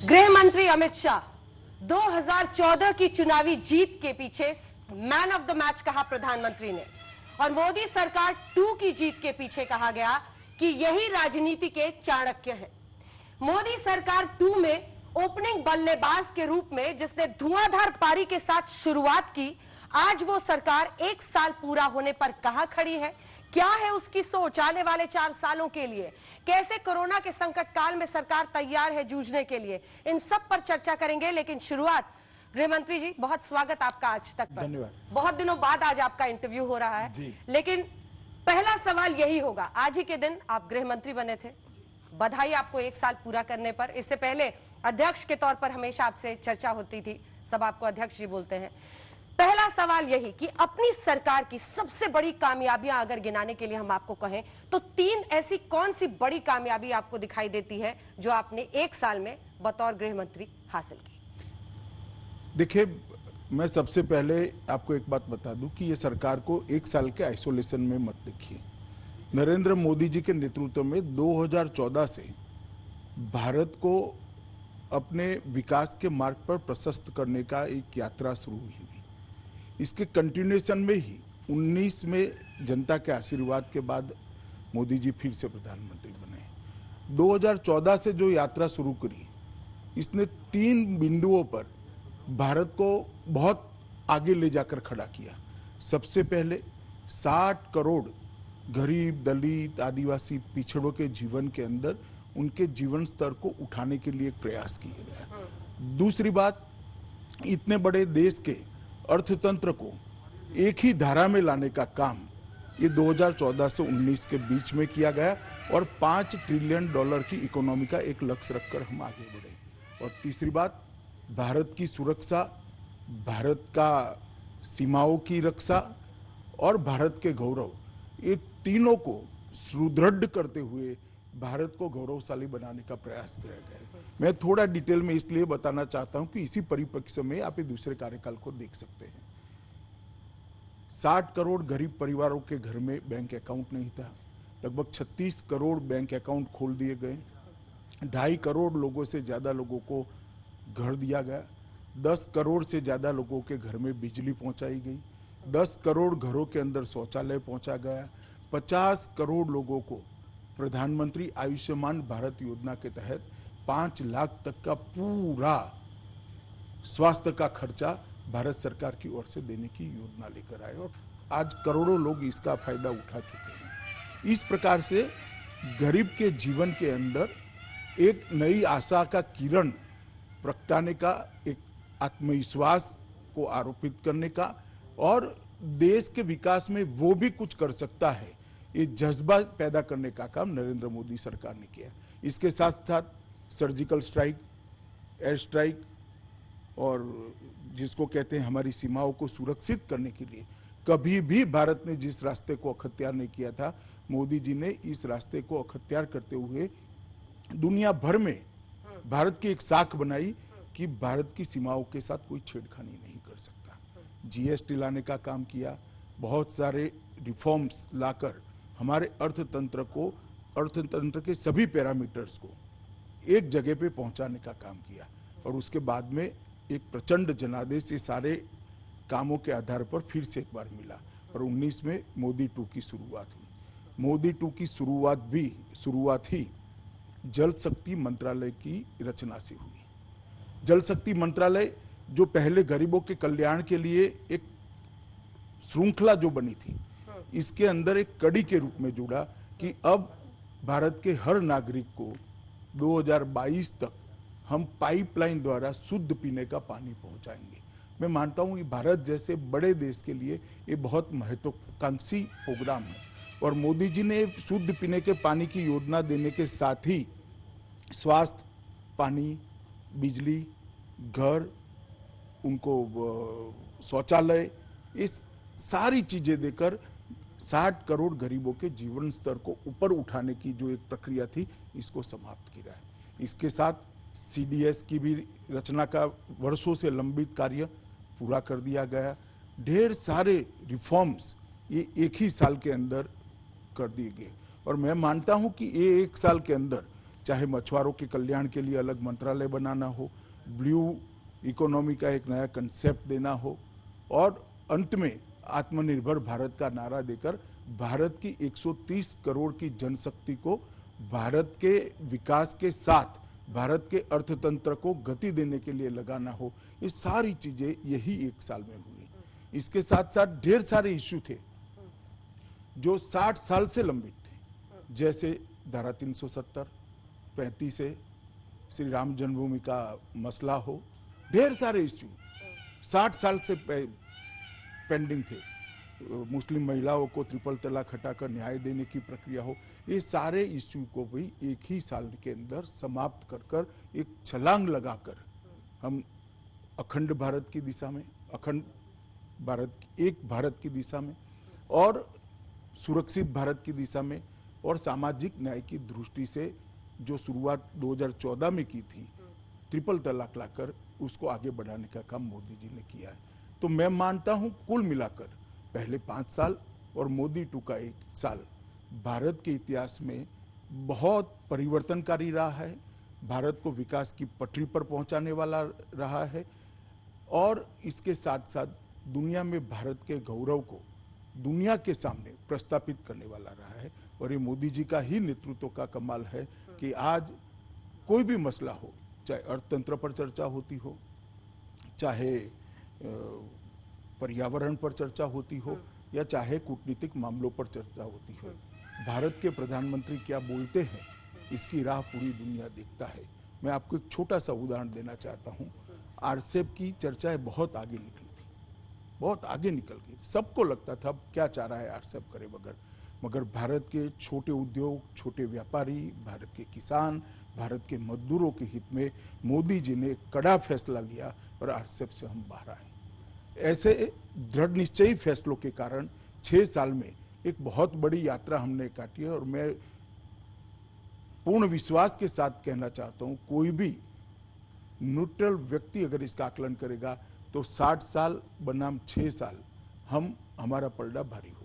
गृह मंत्री अमित शाह 2014 की चुनावी जीत के पीछे मैन ऑफ द मैच कहा प्रधानमंत्री ने, और मोदी सरकार 2 की जीत के पीछे कहा गया कि यही राजनीति के चाणक्य हैं। मोदी सरकार 2 में ओपनिंग बल्लेबाज के रूप में जिसने धुआंधार पारी के साथ शुरुआत की, आज वो सरकार 1 साल पूरा होने पर कहां खड़ी है, क्या है उसकी सोच आने वाले 4 सालों के लिए, कैसे कोरोना के संकट काल में सरकार तैयार है जूझने के लिए, इन सब पर चर्चा करेंगे। लेकिन शुरुआत, गृह मंत्री जी बहुत स्वागत आपका आज तक पर। धन्यवाद। बहुत दिनों बाद आज आपका इंटरव्यू हो रहा है, लेकिन पहला सवाल यही होगा, आज ही के दिन आप गृह मंत्री बने थे, बधाई आपको 1 साल पूरा करने पर। इससे पहले अध्यक्ष के तौर पर हमेशा आपसे चर्चा होती थी, सब आपको अध्यक्ष जी बोलते हैं। पहला सवाल यही कि अपनी सरकार की सबसे बड़ी कामयाबियां अगर गिनाने के लिए हम आपको कहें तो 3 ऐसी कौन सी बड़ी कामयाबी आपको दिखाई देती है जो आपने 1 साल में बतौर गृह मंत्री हासिल की? देखिए, मैं सबसे पहले आपको एक बात बता दूं कि ये सरकार को 1 साल के आइसोलेशन में मत देखिए। नरेंद्र मोदी जी के नेतृत्व में 2014 से भारत को अपने विकास के मार्ग पर प्रशस्त करने का एक यात्रा शुरू हुई। इसके कंटिन्यूएशन में ही 19 में जनता के आशीर्वाद के बाद मोदी जी फिर से प्रधानमंत्री बने। 2014 से जो यात्रा शुरू करी, इसने 3 बिंदुओं पर भारत को बहुत आगे ले जाकर खड़ा किया। सबसे पहले 60 करोड़ गरीब, दलित, आदिवासी पिछड़ों के जीवन के अंदर उनके जीवन स्तर को उठाने के लिए प्रयास किए गए। दूसरी बात, इतने बड़े देश के अर्थतंत्र को एक ही धारा में लाने का काम ये 2014 से 19 के बीच में किया गया, और $5 ट्रिलियन की इकोनॉमी का एक लक्ष्य रखकर हम आगे बढ़े। और तीसरी बात, भारत की सुरक्षा, भारत का सीमाओं की रक्षा और भारत के गौरव, ये तीनों को सुदृढ़ करते हुए भारत को गौरवशाली बनाने का प्रयास किया गया। मैं थोड़ा डिटेल में इसलिए बताना चाहता हूं कि इसी परिप्रेक्ष्य में आप दूसरे कार्यकाल को देख सकते हैं। 60 करोड़ गरीब परिवारों के घर में बैंक अकाउंट नहीं था, लगभग 36 करोड़ बैंक अकाउंट खोल दिए गए। 2.5 करोड़ लोगों से ज्यादा लोगों को घर दिया गया। 10 करोड़ से ज्यादा लोगों के घर में बिजली पहुंचाई गई। 10 करोड़ घरों के अंदर शौचालय पहुंचा गया। 50 करोड़ लोगों को प्रधानमंत्री आयुष्मान भारत योजना के तहत 5 लाख तक का पूरा स्वास्थ्य का खर्चा भारत सरकार की ओर से देने की योजना लेकर आए, और आज करोड़ों लोग इसका फायदा उठा चुके हैं। इस प्रकार से गरीब के जीवन के अंदर एक नई आशा का किरण प्रगटाने का, एक आत्मविश्वास को आरोपित करने का, और देश के विकास में वो भी कुछ कर सकता है, ये जज्बा पैदा करने का काम नरेंद्र मोदी सरकार ने किया। इसके साथ साथ सर्जिकल स्ट्राइक, एयर स्ट्राइक, और जिसको कहते हैं हमारी सीमाओं को सुरक्षित करने के लिए कभी भी भारत ने जिस रास्ते को अख्तियार नहीं किया था, मोदी जी ने इस रास्ते को अख्तियार करते हुए दुनिया भर में भारत की एक साख बनाई कि भारत की सीमाओं के साथ कोई छेड़खानी नहीं कर सकता। जीएसटी लाने का काम किया, बहुत सारे रिफॉर्म्स लाकर हमारे अर्थतंत्र के सभी पैरामीटर्स को एक जगह पे पहुंचाने का काम किया, और उसके बाद में एक प्रचंड जनादेश ये सारे कामों के आधार पर फिर से एक बार मिला, और 19 में मोदी 2 की शुरुआत हुई। मोदी 2 की शुरुआत ही जल शक्ति मंत्रालय की रचना से हुई। जल शक्ति मंत्रालय जो पहले गरीबों के कल्याण के लिए एक श्रृंखला जो बनी थी, इसके अंदर एक कड़ी के रूप में जुड़ा कि अब भारत के हर नागरिक को 2022 तक हम पाइपलाइन द्वारा शुद्ध पीने का पानी पहुंचाएंगे। मैं मानता हूं कि भारत जैसे बड़े देश के लिए ये बहुत महत्वाकांक्षी प्रोग्राम है, और मोदी जी ने शुद्ध पीने के पानी की योजना देने के साथ ही स्वास्थ्य, पानी, बिजली, घर, उनको शौचालय, इस सारी चीजें देकर 60 करोड़ गरीबों के जीवन स्तर को ऊपर उठाने की जो एक प्रक्रिया थी, इसको समाप्त किया है। इसके साथ सीडीएस की भी रचना का वर्षों से लंबित कार्य पूरा कर दिया गया। ढेर सारे रिफॉर्म्स ये 1 ही साल के अंदर कर दिए गए, और मैं मानता हूं कि ये 1 साल के अंदर चाहे मछुआरों के कल्याण के लिए अलग मंत्रालय बनाना हो, ब्लू इकोनॉमी का एक नया कंसेप्ट देना हो, और अंत में आत्मनिर्भर भारत का नारा देकर भारत की 130 करोड़ की जनशक्ति को भारत के विकास के साथ भारत के अर्थतंत्र को गति देने के लिए लगाना हो। ये सारी चीजें यही एक साल में हुई। इसके साथ साथ ढेर सारे इश्यू थे जो 60 साल से लंबित थे, जैसे धारा 370, 35 से श्री राम जन्मभूमि का मसला हो, ढेर सारे इश्यू 60 साल से पेंडिंग थे। मुस्लिम महिलाओं को ट्रिपल तलाक हटाकर न्याय देने की प्रक्रिया हो, ये सारे इश्यू को भी एक ही साल के अंदर समाप्त कर एक छलांग लगाकर हम अखंड भारत की दिशा में, अखंड भारत, एक भारत की दिशा में और सुरक्षित भारत की दिशा में और सामाजिक न्याय की दृष्टि से जो शुरुआत 2014 में की थी ट्रिपल तलाक लाकर, उसको आगे बढ़ाने का काम मोदी जी ने किया है। तो मैं मानता हूं कुल मिलाकर पहले 5 साल और मोदी 2 का 1 साल भारत के इतिहास में बहुत परिवर्तनकारी रहा है, भारत को विकास की पटरी पर पहुंचाने वाला रहा है और इसके साथ साथ दुनिया में भारत के गौरव को दुनिया के सामने प्रस्थापित करने वाला रहा है। और ये मोदी जी का ही नेतृत्व का कमाल है कि आज कोई भी मसला हो, चाहे अर्थतंत्र पर चर्चा होती हो, चाहे पर्यावरण पर चर्चा होती हो या चाहे कूटनीतिक मामलों पर चर्चा होती हो, भारत के प्रधानमंत्री क्या बोलते हैं इसकी राह पूरी दुनिया देखता है। मैं आपको एक छोटा सा उदाहरण देना चाहता हूँ। आरसेप की चर्चाएं बहुत आगे निकली थी, बहुत आगे निकल गई। सबको लगता था अब क्या चाह रहा है आरसेप करे बगैर, मगर भारत के छोटे उद्योग, छोटे व्यापारी, भारत के किसान, भारत के मजदूरों के हित में मोदी जी ने कड़ा फैसला लिया और आरसेप से हम बाहर आए। ऐसे दृढ़ निश्चयी फैसलों के कारण 6 साल में एक बहुत बड़ी यात्रा हमने काटी है और मैं पूर्ण विश्वास के साथ कहना चाहता हूं, कोई भी न्यूट्रल व्यक्ति अगर इसका आकलन करेगा तो 60 साल बनाम 6 साल हमारा पलड़ा भारी हो।